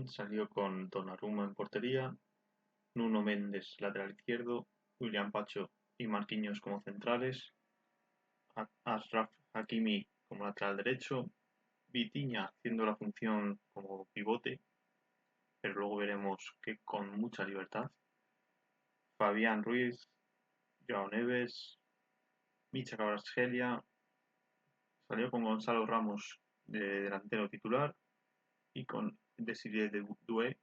Fabián salió con Donnarumma en portería, Nuno Mendes lateral izquierdo, William Pacho y Marquinhos como centrales, Achraf Hakimi como lateral derecho, Vitinha haciendo la función como pivote, pero luego veremos que con mucha libertad, Fabián Ruiz, João Neves, Micha Kvaratskhelia, salió con Gonzalo Ramos de delantero titular y con Desiré Doué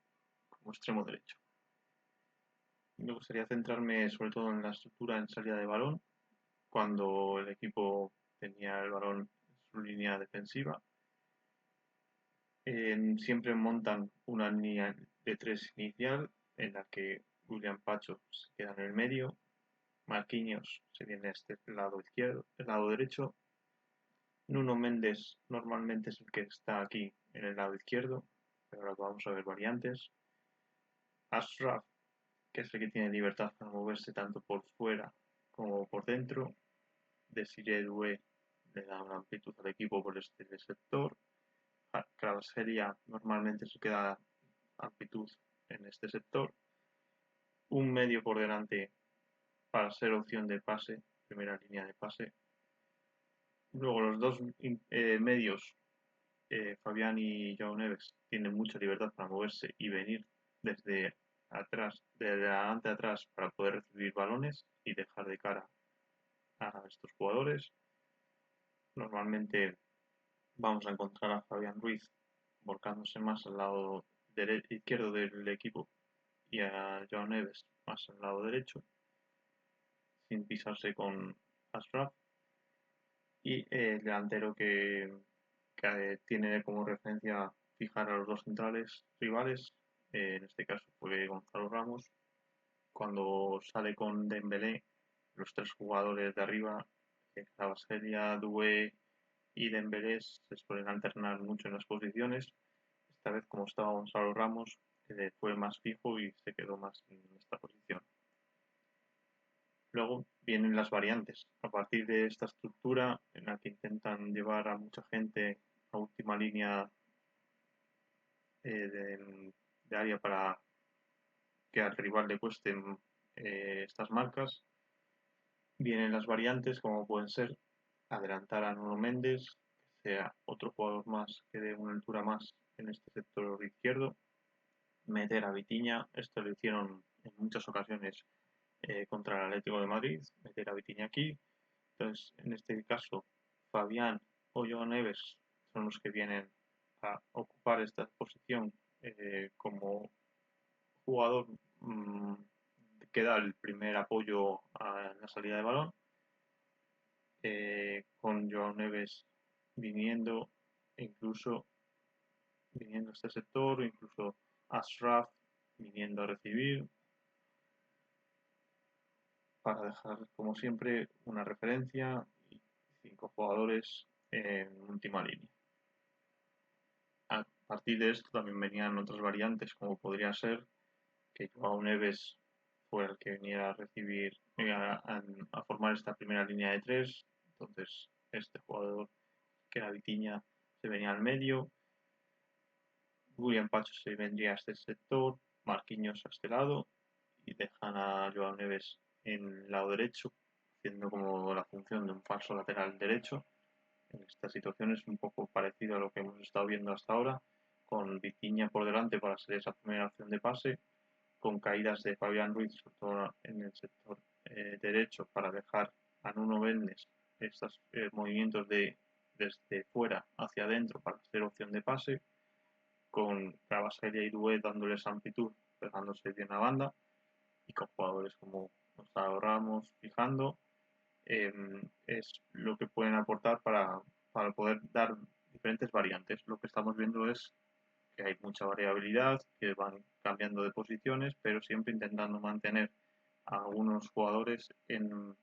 como extremo derecho. Me gustaría centrarme sobre todo en la estructura en salida de balón, cuando el equipo tenía el balón en su línea defensiva. Siempre montan una línea de tres inicial en la que William Pacho se queda en el medio, Marquinhos se viene a este lado izquierdo, el lado derecho, Nuno Mendes normalmente es el que está aquí en el lado izquierdo, pero ahora vamos a ver variantes. Achraf, que es el que tiene libertad para moverse tanto por fuera como por dentro. Desiré Doué le da una amplitud al equipo por este sector. Kvaratskhelia normalmente se queda amplitud en este sector. Un medio por delante para ser opción de pase, primera línea de pase. Luego los dos medios, Fabián y João Neves, tienen mucha libertad para moverse y venir desde atrás, de adelante a atrás, para poder recibir balones y dejar de cara a estos jugadores. Normalmente vamos a encontrar a Fabián Ruiz volcándose más al lado izquierdo del equipo y a João Neves más al lado derecho, sin pisarse con Achraf. Y el delantero que tiene como referencia fijar a los dos centrales rivales, en este caso fue Gonzalo Ramos. Cuando sale con Dembélé, los tres jugadores de arriba, Kvaratskhelia, Doué y Dembélé, se suelen alternar mucho en las posiciones. Esta vez, como estaba Gonzalo Ramos, fue más fijo y se quedó más en esta posición. Luego vienen las variantes. A partir de esta estructura en la que intentan llevar a mucha gente a última línea de área para que al rival le cuesten estas marcas, vienen las variantes como pueden ser adelantar a Nuno Mendes, que sea otro jugador más que dé una altura más en este sector izquierdo, meter a Vitinha, esto lo hicieron en muchas ocasiones contra el Atlético de Madrid, meter a Vitinha aquí. Entonces, en este caso, Fabián o João Neves son los que vienen a ocupar esta posición como jugador que da el primer apoyo a la salida de balón, con João Neves viniendo, incluso viniendo a este sector, incluso Achraf viniendo a recibir, para dejar, como siempre, una referencia y 5 jugadores en última línea. A partir de esto también venían otras variantes, como podría ser que João Neves fuera el que viniera a recibir, a formar esta primera línea de tres. Entonces, este jugador, que era Vitinha, se venía al medio, William Pacho se vendría a este sector, Marquinhos a este lado, y dejan a João Neves en el lado derecho, haciendo como la función de un falso lateral derecho. En esta situación es un poco parecido a lo que hemos estado viendo hasta ahora, con Vitinha por delante para ser esa primera opción de pase, con caídas de Fabián Ruiz, sobre todo en el sector derecho, para dejar a Nuno Mendes estos movimientos desde fuera hacia adentro para ser opción de pase, con Kvaratskhelia y Doué dándoles amplitud, pegándose bien a banda, y con jugadores como Gonzalo Ramos fijando, es lo que pueden aportar para poder dar diferentes variantes. Lo que estamos viendo es que hay mucha variabilidad, que van cambiando de posiciones, pero siempre intentando mantener a algunos jugadores en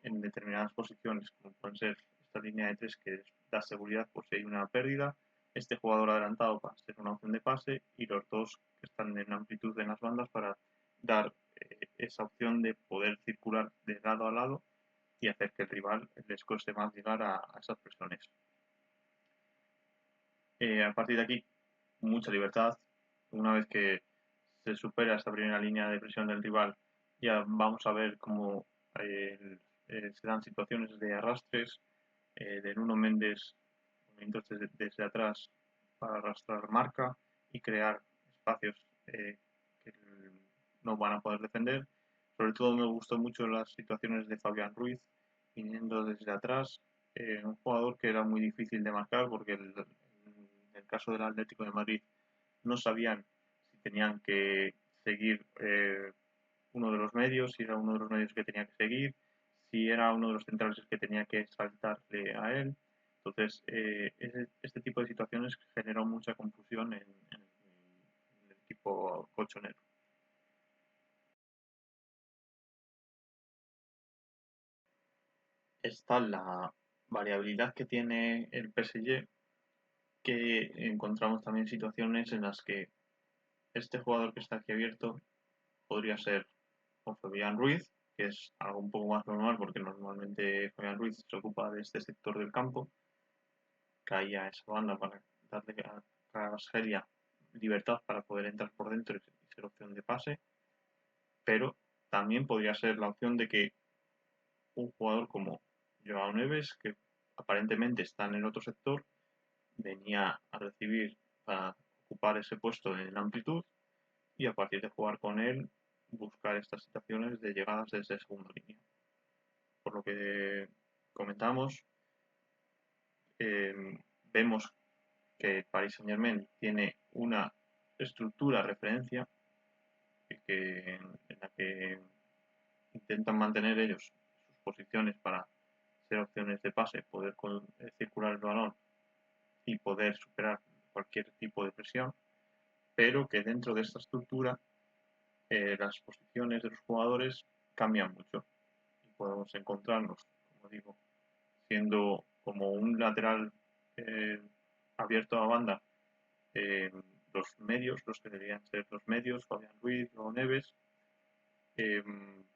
determinadas posiciones, como pueden ser esta línea de tres que da seguridad por si hay una pérdida, este jugador adelantado para ser una opción de pase y los dos que están en amplitud en las bandas para dar esa opción de poder circular de lado a lado y hacer que el rival les cueste más llegar a esas presiones. A partir de aquí, mucha libertad. una vez que se supera esta primera línea de presión del rival, ya vamos a ver cómo se dan situaciones de arrastres, de Nuno Méndez, movimientos desde atrás para arrastrar marca y crear espacios que no van a poder defender. Sobre todo me gustó mucho las situaciones de Fabián Ruiz viniendo desde atrás, un jugador que era muy difícil de marcar porque en el caso del Atlético de Madrid no sabían si tenían que seguir uno de los medios, si era uno de los medios que tenía que seguir, si era uno de los centrales el que tenía que saltarle a él. Entonces, este tipo de situaciones generó mucha confusión en el equipo colchonero. Está la variabilidad que tiene el PSG, que encontramos también situaciones en las que este jugador que está aquí abierto podría ser o Fabián Ruiz, que es algo un poco más normal porque normalmente Fabián Ruiz se ocupa de este sector del campo, caía a esa banda para darle a Carrasquelia libertad para poder entrar por dentro y ser opción de pase, pero también podría ser la opción de que un jugador como Joao Neves, que aparentemente está en el otro sector, venía a recibir para ocupar ese puesto en amplitud y a partir de jugar con él buscar estas situaciones de llegadas desde segunda línea. Por lo que comentamos, eh, vemos que Paris Saint Germain tiene una estructura referencia en la que intentan mantener ellos sus posiciones para ser opciones de pase, poder circular el balón y poder superar cualquier tipo de presión, pero que dentro de esta estructura las posiciones de los jugadores cambian mucho y podemos encontrarnos, como digo, siendo como un lateral eh, abierto a banda, eh, los medios, los que deberían ser los medios, Fabián Ruiz o Neves.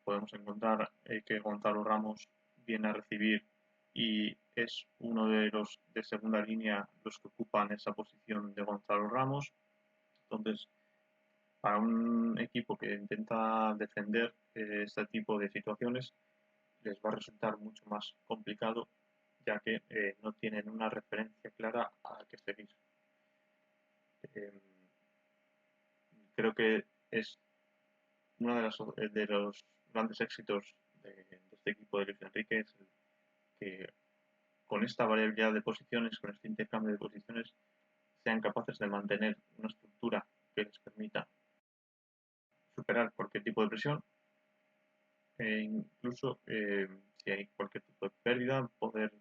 Podemos encontrar que Gonzalo Ramos viene a recibir y es uno de los de segunda línea los que ocupan esa posición de Gonzalo Ramos. Entonces, para un equipo que intenta defender este tipo de situaciones, les va a resultar mucho más complicado, ya que no tienen una referencia clara a que seguir. Eh, Creo que es uno de los grandes éxitos de este equipo de Luis Enrique, es el que con esta variabilidad de posiciones, con este intercambio de posiciones, sean capaces de mantener una estructura que les permita superar cualquier tipo de presión e incluso si hay cualquier tipo de pérdida, poder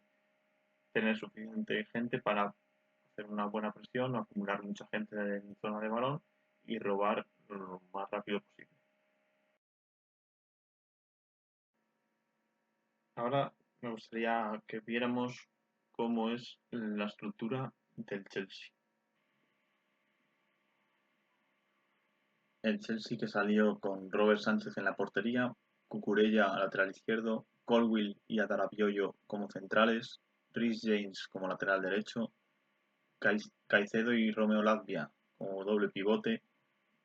tener suficiente gente para hacer una buena presión, acumular mucha gente en zona de balón y robar lo más rápido posible. Ahora me gustaría que viéramos cómo es la estructura del Chelsea. El Chelsea que salió con Robert Sánchez en la portería, Cucurella lateral izquierdo, Colwill y Adarabioyo como centrales, Rhys James como lateral derecho, Caicedo y Romeo Lavia como doble pivote,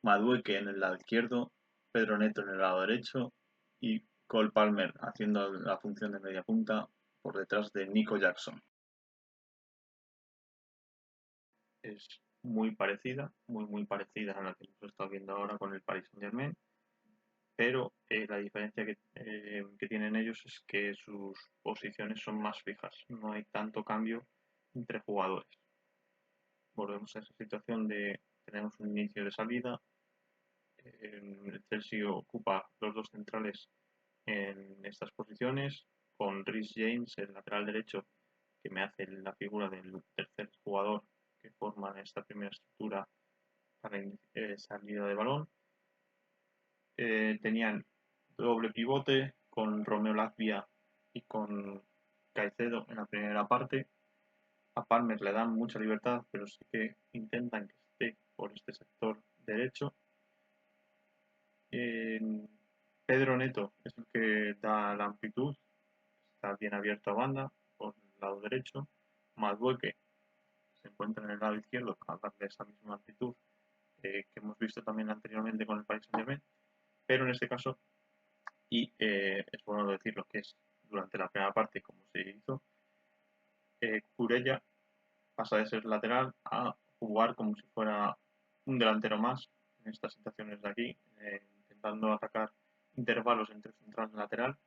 Madueque en el lado izquierdo, Pedro Neto en el lado derecho y Cole Palmer haciendo la función de media punta por detrás de Nico Jackson. Es muy parecida, muy parecida a la que hemos estado viendo ahora con el Paris Saint-Germain, pero la diferencia que tienen ellos es que sus posiciones son más fijas, no hay tanto cambio entre jugadores. Volvemos a esa situación de tenemos un inicio de salida, el Chelsea ocupa los dos centrales en estas posiciones, con Rhys James, el lateral derecho, que me hace la figura del tercer jugador que forma esta primera estructura para salida de balón. Tenían doble pivote con Romeo Lavia y con Caicedo en la primera parte. A Palmer le dan mucha libertad, pero sí que intentan que esté por este sector derecho. Pedro Neto es el que da la amplitud, está bien abierto a banda por el lado derecho. Madueque se encuentra en el lado izquierdo para darle esa misma amplitud que hemos visto también anteriormente con el Paris Saint-Germain, pero en este caso, y es bueno decirlo, que es durante la primera parte como se hizo, Cucurella pasa de ser lateral a jugar como si fuera un delantero más en estas situaciones de aquí, intentando atacar intervalos entre central y lateral,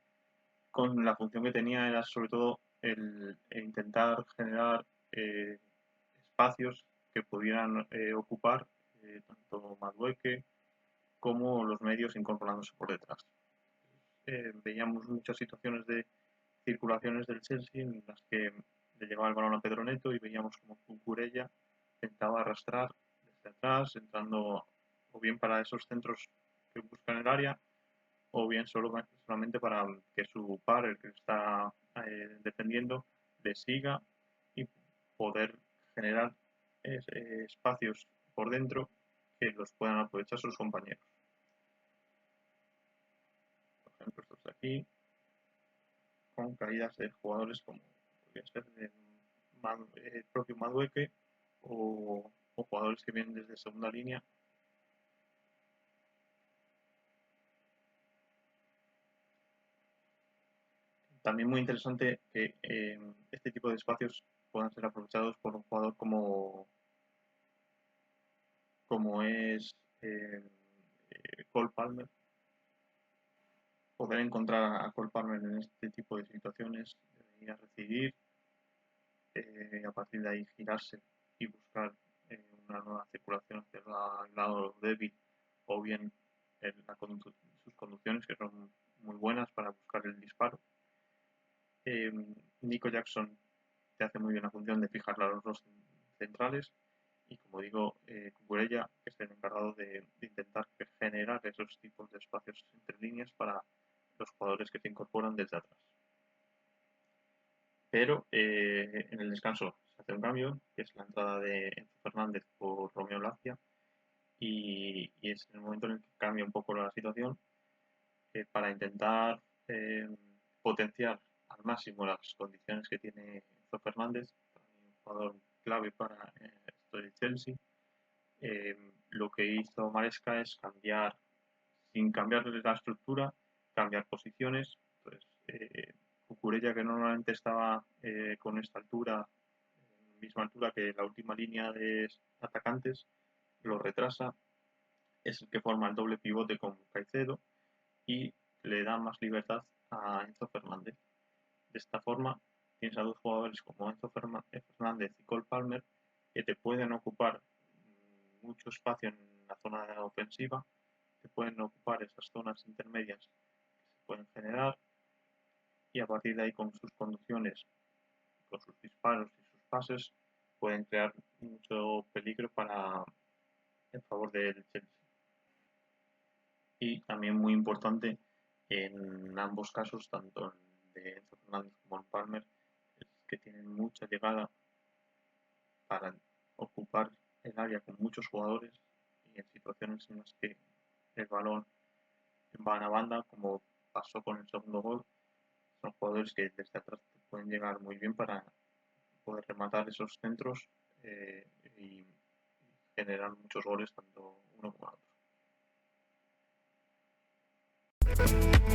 con la función que tenía era sobre todo el intentar generar espacios que pudieran ocupar tanto Madueque como los medios incorporándose por detrás. Veíamos muchas situaciones de circulaciones del Chelsea en las que le llevaba el balón a Pedro Neto y veíamos como Cucurella intentaba arrastrar desde atrás, entrando o bien para esos centros que buscan el área o bien solamente para que su par, el que está defendiendo, le siga y poder generar espacios por dentro que los puedan aprovechar sus compañeros. Por ejemplo, estos de aquí, con caídas de jugadores como podría ser el propio Madueque o jugadores que vienen desde segunda línea. También muy interesante que este tipo de espacios puedan ser aprovechados por un jugador como es Cole Palmer. Poder encontrar a Cole Palmer en este tipo de situaciones, de venir a recibir, a partir de ahí girarse y buscar una nueva circulación hacia el lado débil o bien sus conducciones, que son muy buenas para buscar el disparo. Nico Jackson te hace muy bien la función de fijar los dos centrales y, como digo, Cucurella, que es el encargado de intentar generar esos tipos de espacios entre líneas para los jugadores que se incorporan desde atrás. Pero en el descanso se hace un cambio, que es la entrada de Enzo Fernández por Romeo Lacia, y es el momento en el que cambia un poco la situación para intentar potenciar al máximo las condiciones que tiene Enzo Fernández, un jugador clave para esto de Chelsea. Lo que hizo Maresca es cambiar, sin cambiar la estructura, cambiar posiciones. Entonces, Cucurella, que normalmente estaba con esta altura, misma altura que la última línea de atacantes, lo retrasa, es el que forma el doble pivote con Caicedo y le da más libertad a Enzo Fernández. De esta forma, tienes a dos jugadores como Enzo Fernández y Cole Palmer que te pueden ocupar mucho espacio en la zona ofensiva, te pueden ocupar esas zonas intermedias que se pueden generar y a partir de ahí con sus conducciones, con sus disparos y sus pases pueden crear mucho peligro en favor del Chelsea. Y también muy importante en ambos casos, tanto de Enzo Fernández como en Palmer, es que tienen mucha llegada para ocupar el área con muchos jugadores y en situaciones en las que el balón va a banda, como pasó con el segundo gol, son jugadores que desde atrás pueden llegar muy bien para poder rematar esos centros y generar muchos goles tanto uno como el otro.